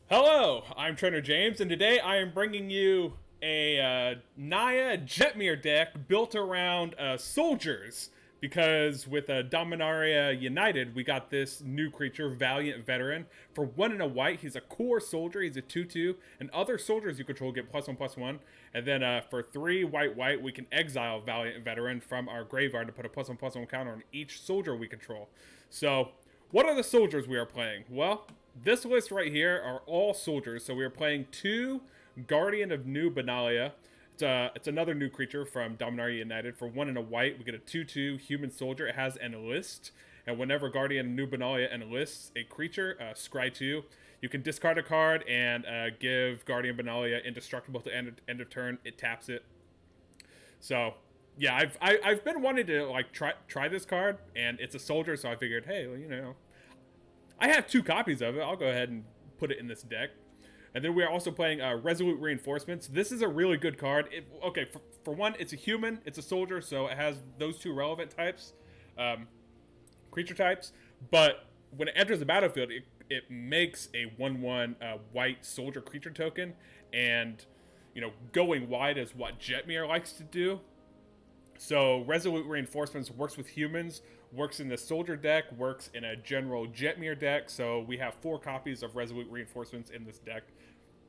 Hello, I'm TrainerJames, and today I am bringing you a Naya Jetmir deck built around soldiers. Because with Dominaria United, we got this new creature, Valiant Veteran. For 1 and a white, he's a core soldier, he's a 2/2, and other soldiers you control get +1/+1. And then for 3 white, we can exile Valiant Veteran from our graveyard to put a +1/+1 counter on each soldier we control. So, what are the soldiers we are playing? Well, this list right here are all soldiers. So we are playing 2 Guardian of New Benalia. It's another new creature from Dominaria United. For 1 and a white, we get a 2/2 human soldier. It has an enlist. And whenever Guardian of New Benalia enlists a creature, scry 2, you can discard a card and give Guardian Benalia indestructible to end of turn. It taps it. So yeah, I've been wanting to like try this card, and it's a soldier, so I figured, hey, well, I have 2 copies of it. I'll go ahead and put it in this deck. And then we are also playing Resolute Reinforcements. This is a really good card. For one, it's a human, it's a soldier, so it has those 2 relevant types, creature types. But when it enters the battlefield, it makes a 1/1 white soldier creature token. And, going wide is what Jetmir likes to do. So Resolute Reinforcements works with humans, works in the soldier deck, works in a general Jetmir deck. So we have 4 copies of Resolute Reinforcements in this deck.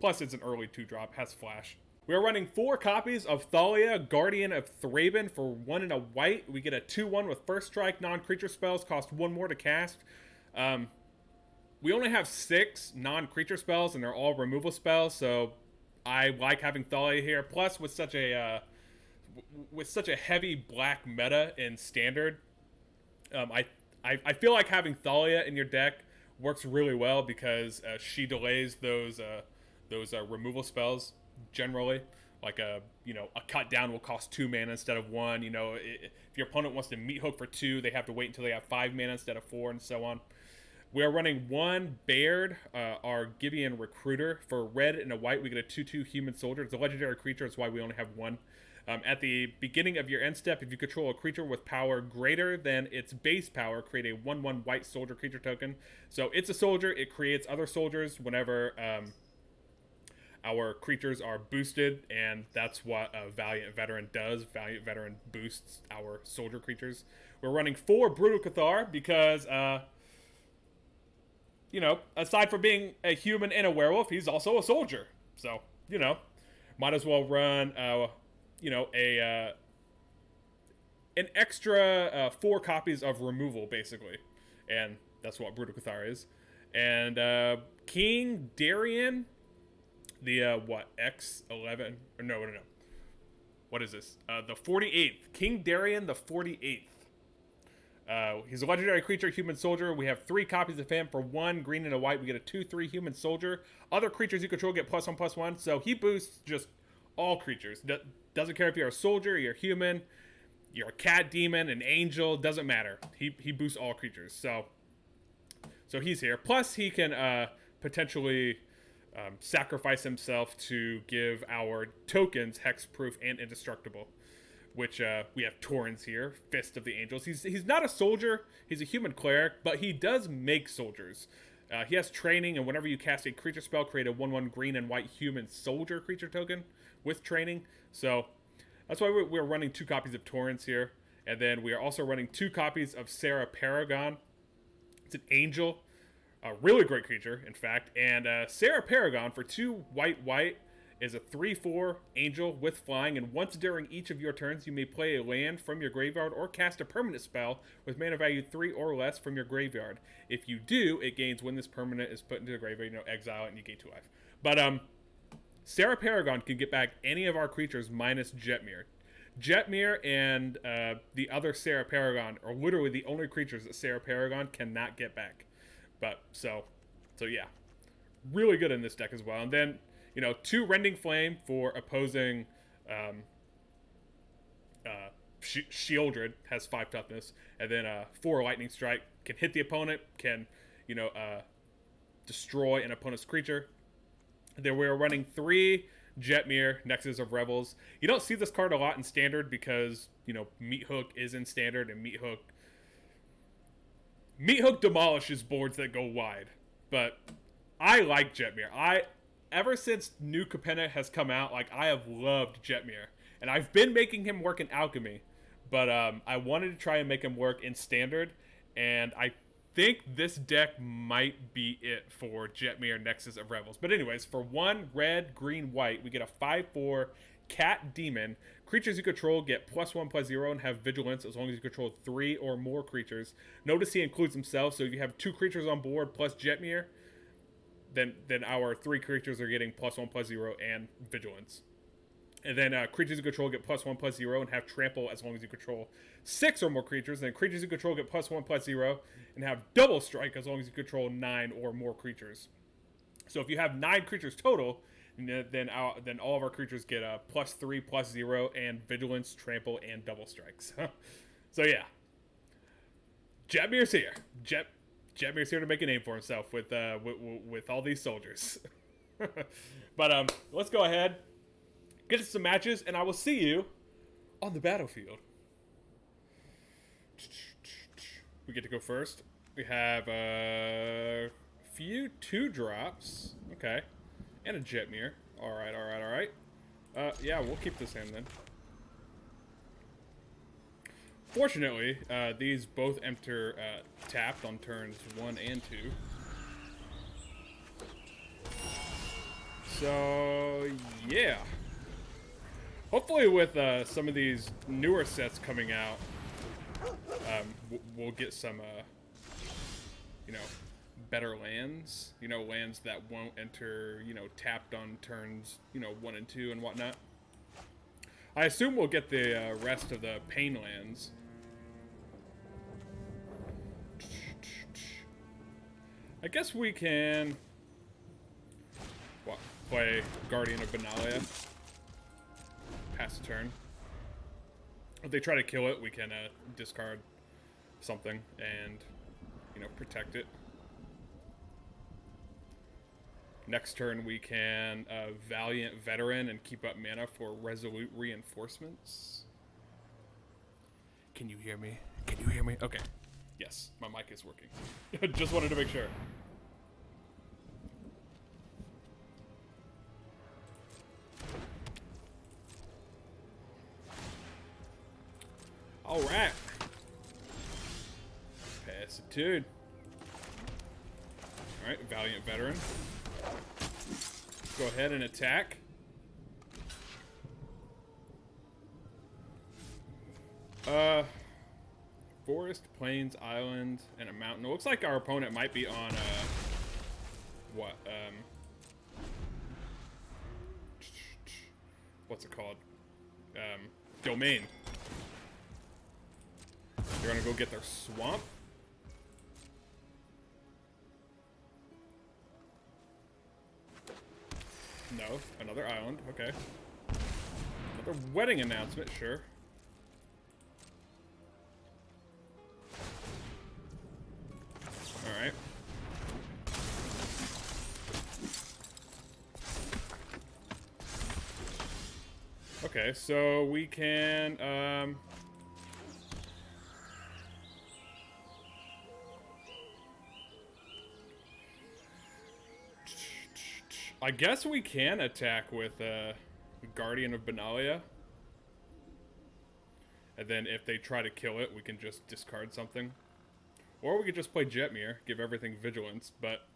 Plus it's an early 2-drop, has flash. We are running 4 copies of Thalia, Guardian of Thraben. For 1 and a white. We get a 2/1 with first strike, non-creature spells, cost 1 more to cast. We only have 6 non-creature spells, and they're all removal spells, so I like having Thalia here. Plus, with such a heavy black meta in Standard, I feel like having Thalia in your deck works really well because she delays those removal spells generally. Like a cut down will cost 2 mana instead of 1. If your opponent wants to meat hook for 2, they have to wait until they have 5 mana instead of 4, and so on. We are running 1 Baird, Argivian Recruiter. For red and a white, we get a 2/2 human soldier. It's a legendary creature, that's why we only have 1. At the beginning of your end step, if you control a creature with power greater than its base power, create a 1/1 white soldier creature token. So it's a soldier, it creates other soldiers whenever our creatures are boosted, and that's what Valiant Veteran does. Valiant Veteran boosts our soldier creatures. We're running 4 Brutal Cathar because, aside from being a human and a werewolf, he's also a soldier. So, might as well run an extra 4 copies of removal, basically. And that's what Brutal Cathar is. And King Darien, the, XLVIII? Or no. What is this? The 48th. King Darien the 48th. He's a legendary creature, human soldier. We have 3 copies of him. For 1 green and a white, we get a 2/3 human soldier. Other creatures you control get +1/+1. So he boosts just all creatures. Doesn't care if you're a soldier, you're human, you're a cat demon, an angel, doesn't matter. He boosts all creatures. So he's here. Plus he can potentially sacrifice himself to give our tokens hexproof and indestructible. Which we have Torens here, Fist of the Angels. He's not a soldier, he's a human cleric, but he does make soldiers. He has training, and whenever you cast a creature spell, create a 1/1 green and white human soldier creature token with training. So that's why we're running 2 copies of Torens here. And then we are also running 2 copies of Serra Paragon. It's an angel, a really great creature, in fact. And Serra Paragon, for 2 white, is a 3/4 angel with flying, and once during each of your turns, you may play a land from your graveyard or cast a permanent spell with mana value 3 or less from your graveyard. If you do, it gains when this permanent is put into the graveyard, exile it, and you gain 2 life. But Serra Paragon can get back any of our creatures minus Jetmir. Jetmir and the other Serra Paragon are literally the only creatures that Serra Paragon cannot get back. But so yeah, really good in this deck as well. And then 2 Rending Flame for opposing Shieldred, has 5 toughness, and then 4 Lightning Strike, can hit the opponent, can destroy an opponent's creature. And then we're running 3 Jetmir, Nexus of Revels. You don't see this card a lot in Standard because Meat Hook is in Standard, and Meat Hook demolishes boards that go wide. But I like Jetmir. Ever since New Capenna has come out, like, I have loved Jetmir. And I've been making him work in Alchemy. But I wanted to try and make him work in Standard. And I think this deck might be it for Jetmir Nexus of Revels. But anyways, for 1 red, green, white, we get a 5/4 Cat Demon. Creatures you control get +1/+0 and have Vigilance as long as you control 3 or more creatures. Notice he includes himself, so if you have 2 creatures on board plus Jetmir, then our 3 creatures are getting +1/+0 and Vigilance. And then creatures you control get +1/+0 and have Trample as long as you control 6 or more creatures. And then creatures you control get +1/+0 and have Double Strike as long as you control 9 or more creatures. So if you have 9 creatures total, then all of our creatures get a +3/+0 and Vigilance, Trample, and Double Strikes. So yeah, Jetmir's here. Jetmir's here to make a name for himself with all these soldiers. But let's go ahead, get to some matches, and I will see you on the battlefield. We get to go first. We have a few 2-drops. Okay. And a Jetmir. Alright. Yeah, we'll keep this hand then. Fortunately, these both enter tapped on turns 1 and 2. So, yeah. Hopefully with some of these newer sets coming out, we'll get some, better lands. Lands that won't enter, tapped on turns, 1 and 2 and whatnot. I assume we'll get the rest of the pain lands. I guess we can play Guardian of Benalia. Pass the turn. If they try to kill it, we can discard something and, protect it. Next turn, we can Valiant Veteran and keep up mana for Resolute Reinforcements. Can you hear me? Can you hear me? Okay. Yes, my mic is working. Just wanted to make sure. All right. Pass it, dude. All right, Valiant Veteran. Go ahead and attack. Forest, plains, island, and a mountain. It looks like our opponent might be on what's it called? Domain. They're gonna go get their swamp. No, another island. Okay. Another wedding announcement, sure. Alright. Okay, so we can, I guess we can attack with Guardian of Benalia. And then if they try to kill it, we can just discard something. Or we could just play Jetmir, give everything Vigilance, but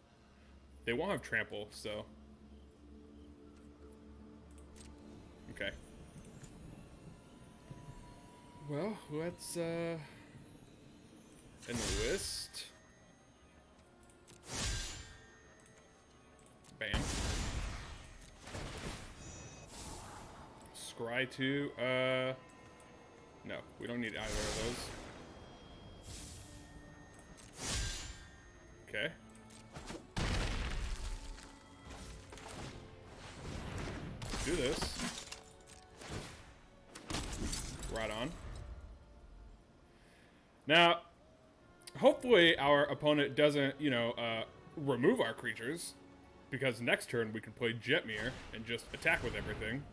they won't have Trample, so... Okay. Well, let's enlist. Bam. Scry 2, no, we don't need either of those. Okay. Let's do this. Right on. Now, hopefully our opponent doesn't, remove our creatures, because next turn we can play Jetmir and just attack with everything.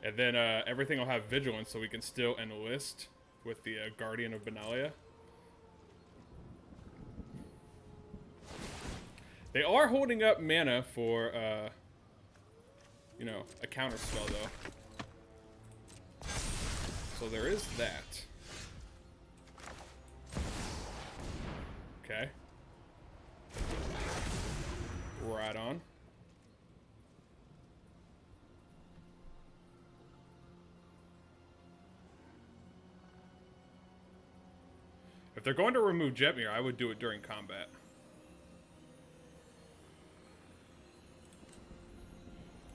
And then everything will have Vigilance, so we can still enlist with the Guardian of Benalia. They are holding up mana for, you know, a counter spell, though. So there is that. Okay. Right on. If they're going to remove Jetmir, I would do it during combat.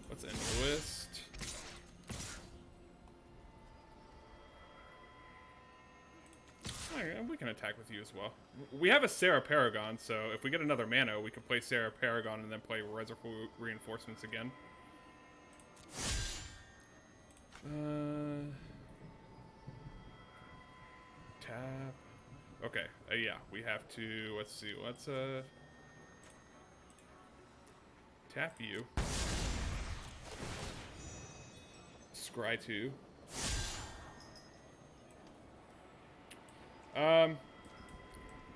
Let's end the list. We can attack with you as well. We have a Serra Paragon, so if we get another mana, we can play Serra Paragon and then play Resolute Reinforcements again. Tap. Okay, yeah, we have to, let's see, let's, tap you. Scry 2.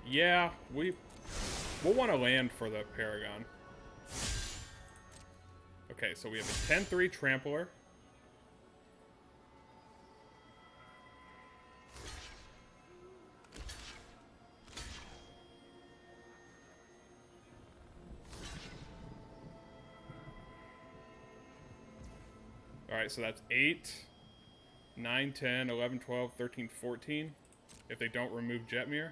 Yeah, we'll want to land for the Paragon. Okay, so we have a 10-3 Trampler. Alright, so that's 8, 9, 10, 11, 12, 13, 14. If they don't remove Jetmir.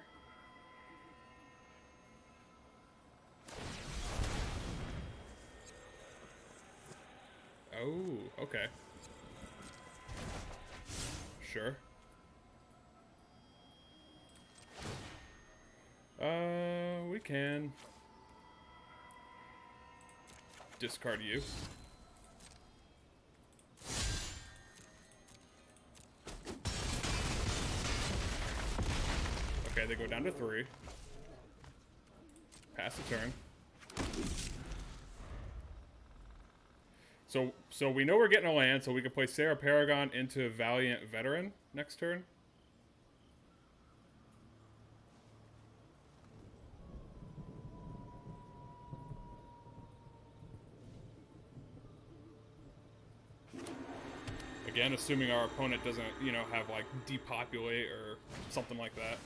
Oh, okay. Sure. We can discard you. Okay, they go down to 3. Pass the turn. So we know we're getting a land, so we can play Serra Paragon into Valiant Veteran next turn. Again, assuming our opponent doesn't, you know, have like depopulate or something like that.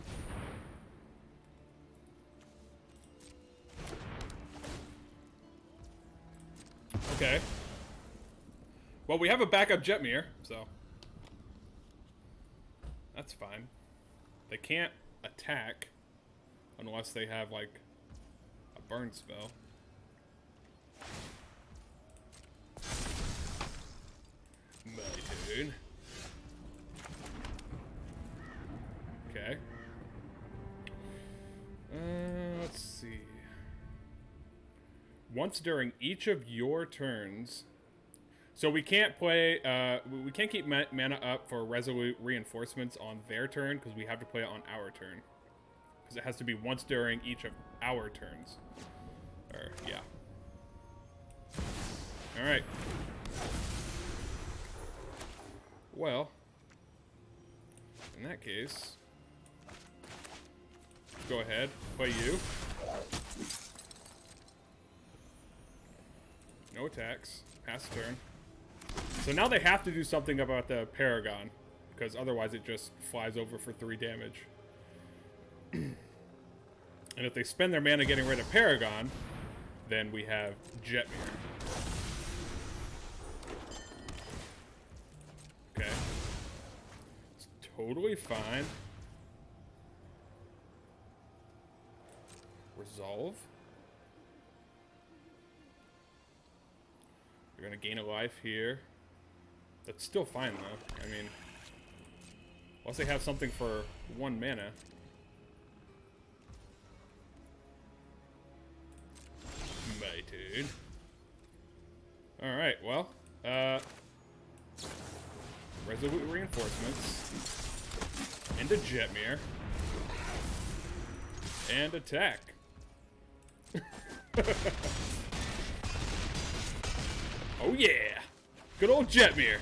Okay. Well, we have a backup Jetmir, so that's fine. They can't attack unless they have, like, a burn spell. My turn. Okay. Let's see. Once during each of your turns... So we can't play, we can't keep mana up for Resolute Reinforcements on their turn, because we have to play it on our turn. Because it has to be once during each of our turns. Or, yeah. Alright. Well, in that case, go ahead, play you. No attacks, pass turn. So now they have to do something about the Paragon, because otherwise it just flies over for 3 damage. And if they spend their mana getting rid of Paragon, then we have Jetmir. Okay. It's totally fine. Resolve. You're gonna gain a life here. That's still fine, though. I mean, unless they have something for 1 mana. My turn. Alright, well, Resolute Reinforcements. Into Jetmir. And attack. Oh yeah! Good old Jetmir.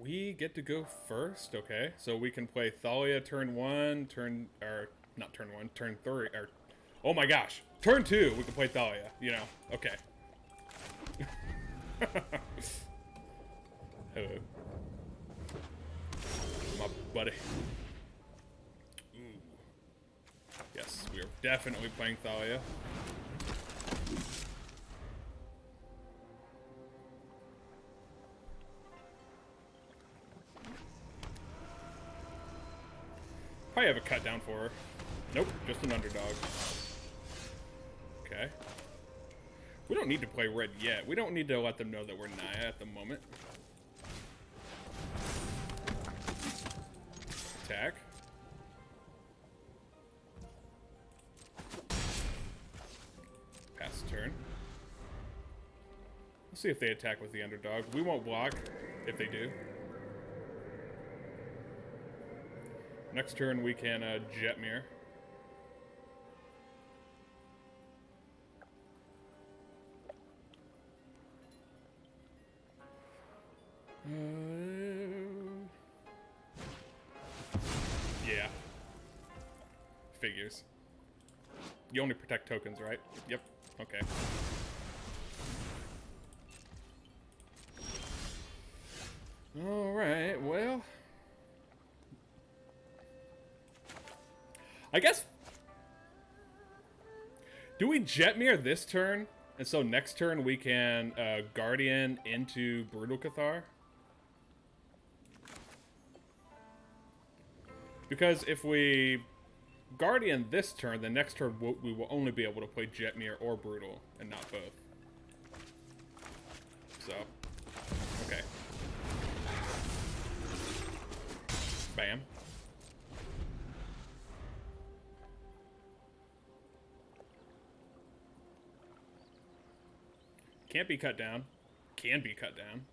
we get to go first. Okay, so we can play Thalia turn 1, turn turn 3, or oh my gosh, turn 2. We can play Thalia. You know, okay. Hello, my buddy. Ooh. Yes, we are definitely playing Thalia. Probably have a cut down for her. Nope, just an underdog. Okay. We don't need to play red yet. We don't need to let them know that we're Naya at the moment. Attack. Pass turn. Let's see if they attack with the underdog. We won't block if they do. Next turn we can Jetmir. Yeah. Figures. You only protect tokens, right? Yep. Okay. Alright, well. I guess. Do we Jetmir this turn? And so next turn we can Guardian into Brutal Cathar? Because if we Guardian this turn, the next turn we will only be able to play Jetmir or Brutal, and not both. So, okay. Bam. Can't be cut down. Can be cut down.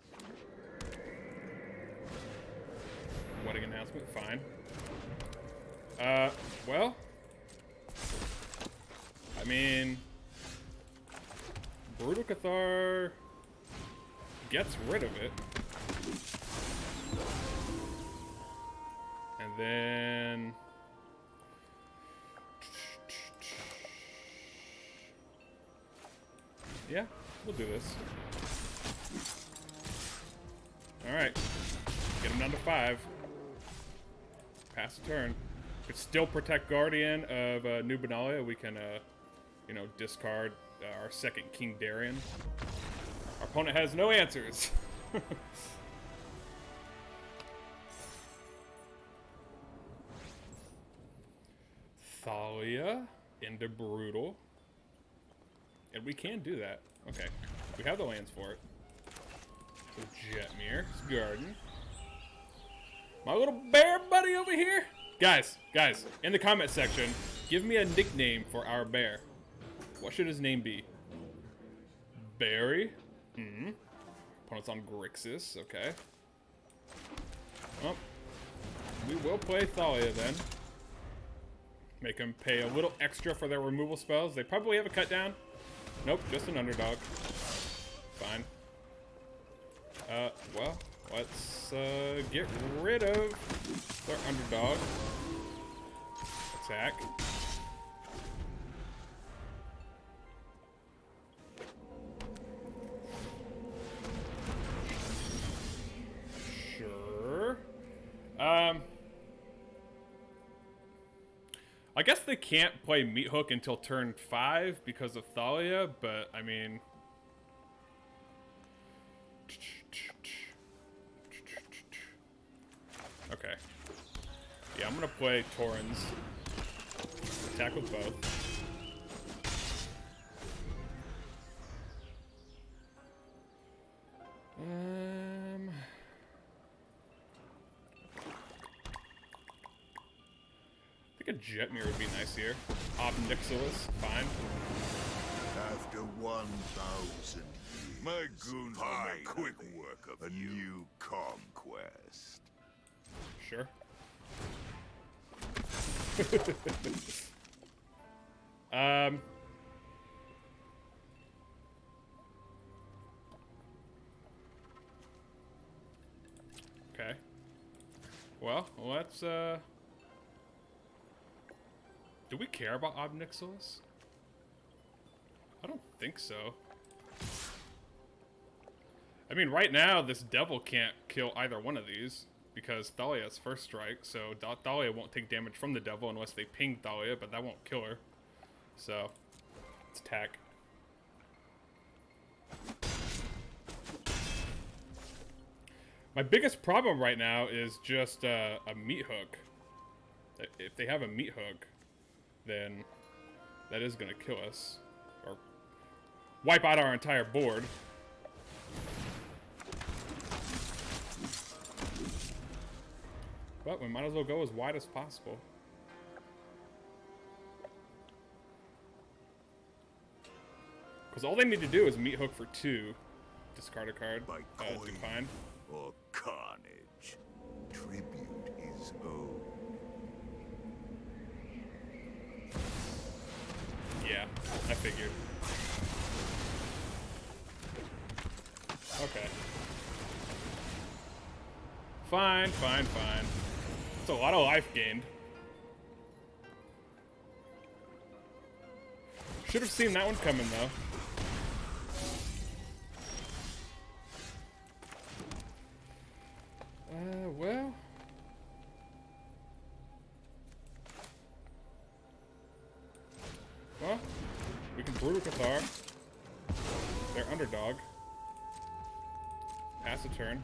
Wedding announcement, fine. Well, I mean, Brutal Cathar gets rid of it. And then yeah, we'll do this. Alright. Get him down to 5. Pass the turn. Could still protect Guardian of New Benalia. We can, you know, discard our second King Darien. Our opponent has no answers. Thalia into Brutal. And we can do that. Okay. We have the lands for it. So Jetmir, Garden. My little bear buddy over here. Guys, in the comment section, give me a nickname for our bear. What should his name be? Barry? Opponent's on Grixis, okay. Well, we will play Thalia then. Make them pay a little extra for their removal spells. They probably have a cut down. Nope, just an underdog. Fine. Well, let's get rid of their underdog. Attack. Sure. I guess they can't play Meat Hook until turn 5 because of Thalia, but I mean... Okay. Yeah, I'm gonna play Torens. Attack with both. I think a Jetmir would be nice here. Nexus, fine. After 1,000 years, my goons will make quick work of a new conquest. Sure. Okay. Well, let's, do we care about Ob Nixilis? I don't think so. I mean, right now, this devil can't kill either one of these, because Thalia has first strike, so Thalia won't take damage from the devil unless they ping Thalia, but that won't kill her. So, let's attack. My biggest problem right now is just a meat hook. If they have a meat hook, then that is going to kill us. Or wipe out our entire board. But we might as well go as wide as possible. Because all they need to do is meat hook for 2. Discard a card. By coin Decline. or carnage, tribute is owed. Yeah, I figured. Okay. Fine, fine, fine. It's a lot of life gained. Should have seen that one coming, though. Well. Well, we can Brutal Cathar. They're underdog. Pass a turn.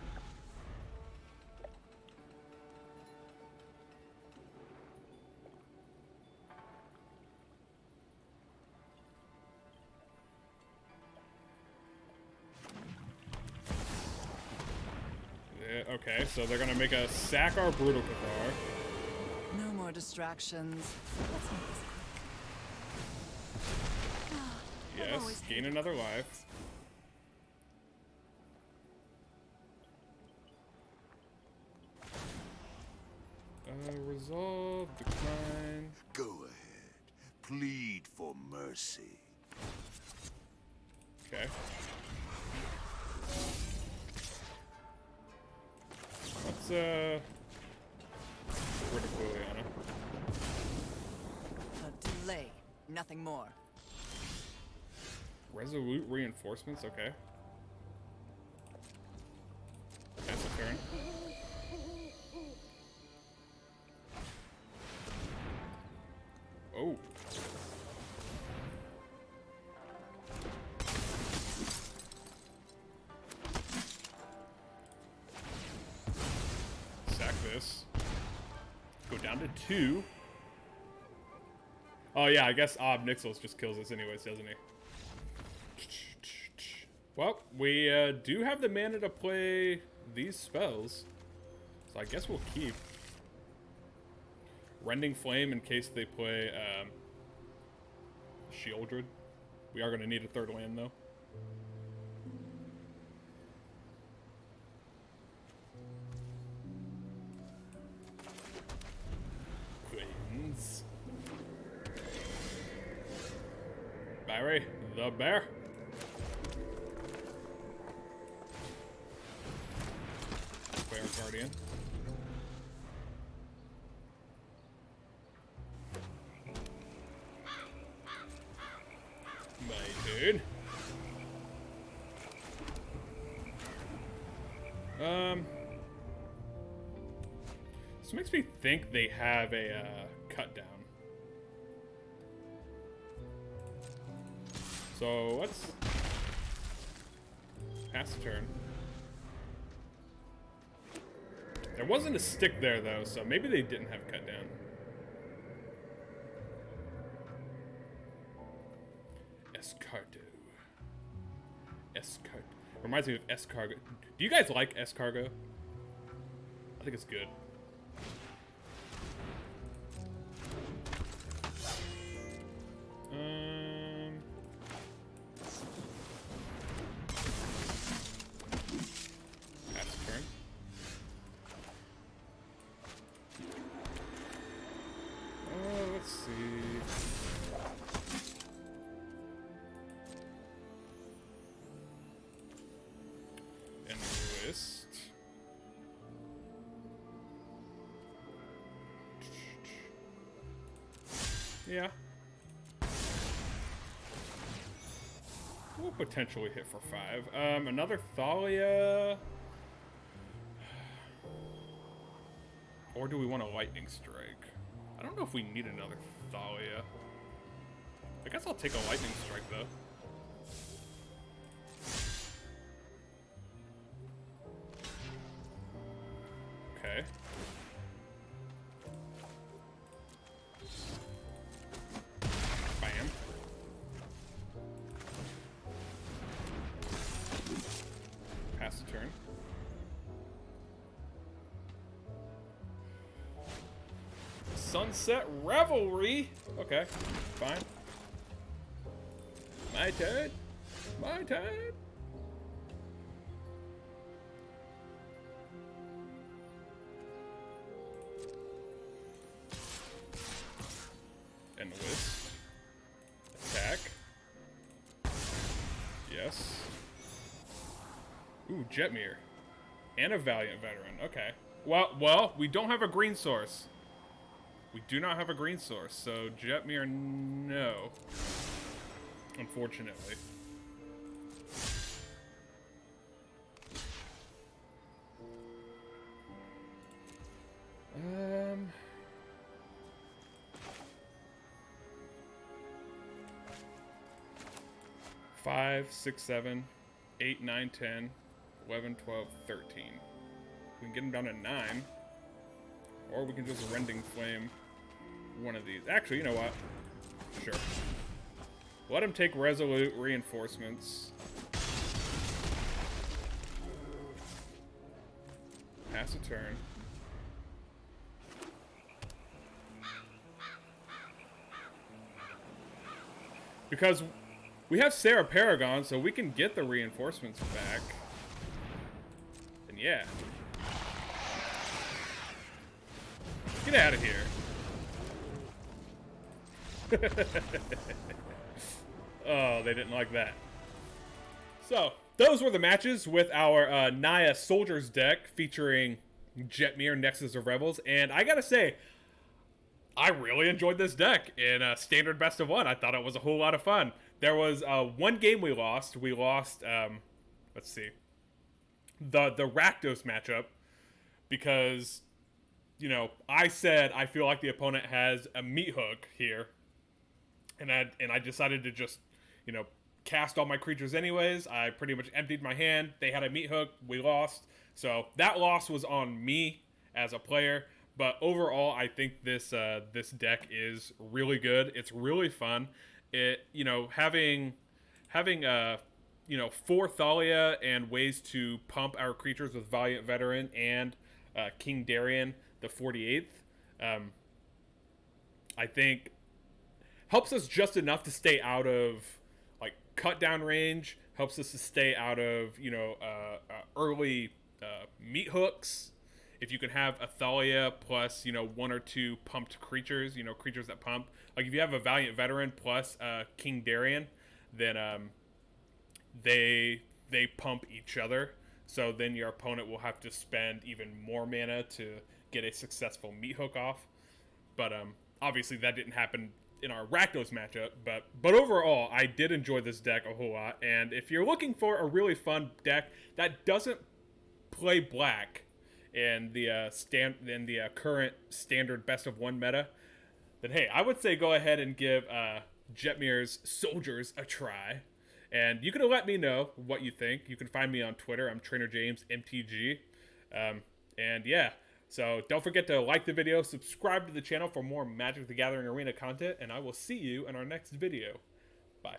Okay, so they're gonna make us sack our Brutal Cathar. No more distractions. Yes, gain another life. Resolve, decline. Go ahead, plead for mercy. Okay. Let's, get rid of Liliana. A delay, nothing more. Resolute Reinforcements, okay. Pass a turn. Oh. Sack this. Go down to 2. Oh yeah, I guess Ob Nixilis just kills us anyways, doesn't he? Well, we do have the mana to play these spells. So I guess we'll keep Rending Flame in case they play Shieldred. We are going to need a 3rd land, though. Queens. Barry, the bear. Play our Guardian. My turn. This makes me think they have a cut down. So let's pass the turn. There wasn't a stick there though, so maybe they didn't have cut down. Escargo. Escargo. Reminds me of Escargo. Do you guys like Escargo? I think it's good. Pass turn. Let's see. Enlist. Yeah. We'll potentially hit for 5. Another Thalia. Or do we want a Lightning Strike? I don't know if we need another Thalia. I guess I'll take a Lightning Strike, though. Okay. Bam. Pass the turn. Sunset Revelry. Okay, fine. My turn. My turn. And Wisp. Attack. Yes. Ooh, Jetmir. And a Valiant Veteran. Okay. Well, we don't have a green source. We do not have a green source, so Jetmir, no. Unfortunately. Five, 6, 7, 8, 9, 10, 11, 12, 13. We can get him down to 9. Or we can just Rending Flame one of these. Actually, you know what? Sure. Let him take Resolute Reinforcements. Pass a turn. Because we have Serra Paragon, so we can get the reinforcements back. And yeah. Get out of here. Oh, they didn't like that. So, those were the matches with our Naya Soldiers deck featuring Jetmir, Nexus, or Revels. And I gotta say, I really enjoyed this deck in Standard Best of 1. I thought it was a whole lot of fun. There was one game we lost. We lost, let's see, the Rakdos matchup because, you know, I said I feel like the opponent has a meat hook here, and I decided to just, you know, cast all my creatures anyways. I pretty much emptied my hand. They had a meat hook. We lost. So that loss was on me as a player. But overall, I think this this deck is really good. It's really fun. It, you know, having you know, 4 Thalia and ways to pump our creatures with Valiant Veteran and King Darien, the 48th, I think helps us just enough to stay out of like cut down range. Helps us to stay out of, you know, early meat hooks. If you can have a Thalia plus, you know, 1 or 2 pumped creatures, you know, creatures that pump. Like if you have a Valiant Veteran plus King Darien, then they pump each other. So then your opponent will have to spend even more mana to get a successful meat hook off. But obviously that didn't happen in our Rakdos matchup. But overall, I did enjoy this deck a whole lot. And if you're looking for a really fun deck that doesn't play black in the current Standard Best of 1 meta, then hey, I would say go ahead and give Jetmir's Soldiers a try. And you can let me know what you think. You can find me on Twitter. I'm TrainerJames MTG. And yeah, so don't forget to like the video, subscribe to the channel for more Magic the Gathering Arena content, and I will see you in our next video. Bye.